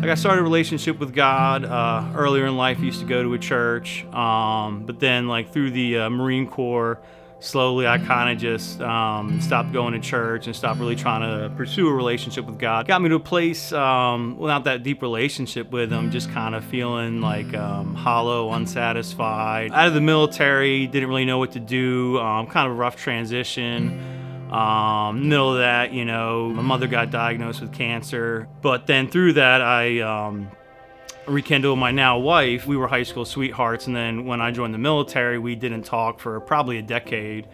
Like I started a relationship with God earlier in life. I used to go to a church, but then like through the Marine Corps, slowly I kind of just stopped going to church and stopped really trying to pursue a relationship with God. Got me to a place without that deep relationship with Him, just kind of feeling like hollow, unsatisfied. Out of the military, didn't really know what to do. Kind of a rough transition. Middle of that, my mother got diagnosed with cancer. But then through that, I rekindled my now wife. We were high school sweethearts, and then when I joined the military, we didn't talk for probably a decade.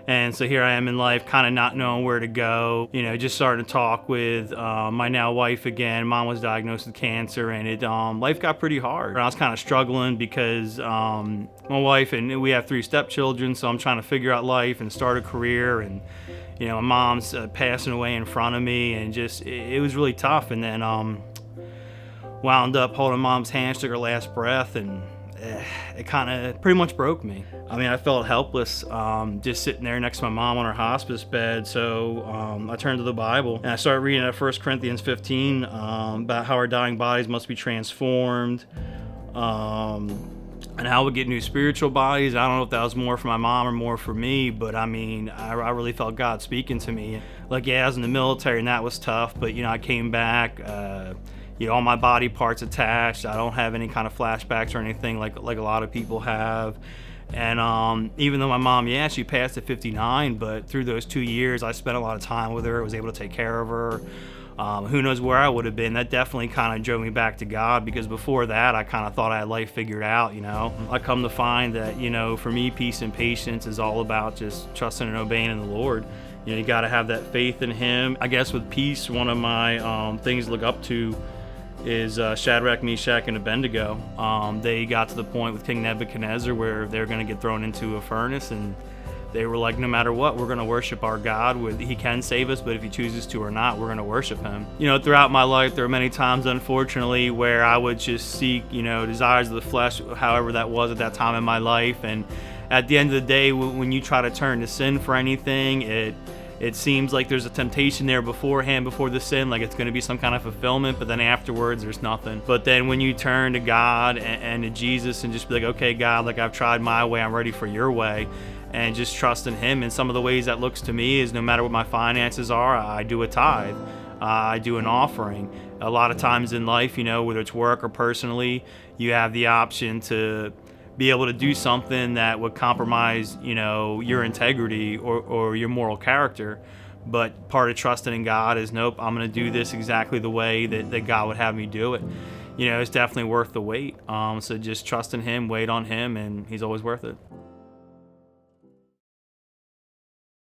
And so here I am in life, kind of not knowing where to go. Just starting to talk with my now wife again. Mom was diagnosed with cancer, and life got pretty hard. I was kind of struggling because my wife and we have 3 stepchildren, so I'm trying to figure out life and start a career. And my mom's passing away in front of me, and just it was really tough. And then wound up holding Mom's hand, took her last breath, and it kind of pretty much broke me. I mean, I felt helpless just sitting there next to my mom on her hospice bed. So I turned to the Bible and I started reading at 1 Corinthians 15 about how our dying bodies must be transformed, and how we get new spiritual bodies. I don't know if that was more for my mom or more for me, but I mean, I really felt God speaking to me. Like, yeah, I was in the military and that was tough, but I came back. All my body parts attached. I don't have any kind of flashbacks or anything like a lot of people have. And even though my mom, she passed at 59, but through those 2 years, I spent a lot of time with her. I was able to take care of her. Who knows where I would have been. That definitely kind of drove me back to God, because before that, I kind of thought I had life figured out. I come to find that, for me, peace and patience is all about just trusting and obeying in the Lord. You got to have that faith in Him. I guess with peace, one of my things to look up to is Shadrach, Meshach, and Abednego. They got to the point with King Nebuchadnezzar where they're going to get thrown into a furnace, and they were like, no matter what, we're going to worship our God. He can save us, but if He chooses to or not, we're going to worship Him. Throughout my life, there were many times, unfortunately, where I would just seek, desires of the flesh, however that was at that time in my life. And at the end of the day, when you try to turn to sin for anything, it seems like there's a temptation there beforehand, before the sin, like it's going to be some kind of fulfillment, but then afterwards there's nothing. But then when you turn to God and to Jesus and just be like, okay, God, like I've tried my way, I'm ready for your way, and just trust in Him. And some of the ways that looks to me is no matter what my finances are, I do a tithe. I do an offering. A lot of times in life, whether it's work or personally, you have the option to be able to do something that would compromise, your integrity or your moral character. But part of trusting in God is, nope, I'm going to do this exactly the way that God would have me do it. It's definitely worth the wait. So just trust in Him, wait on Him, and He's always worth it.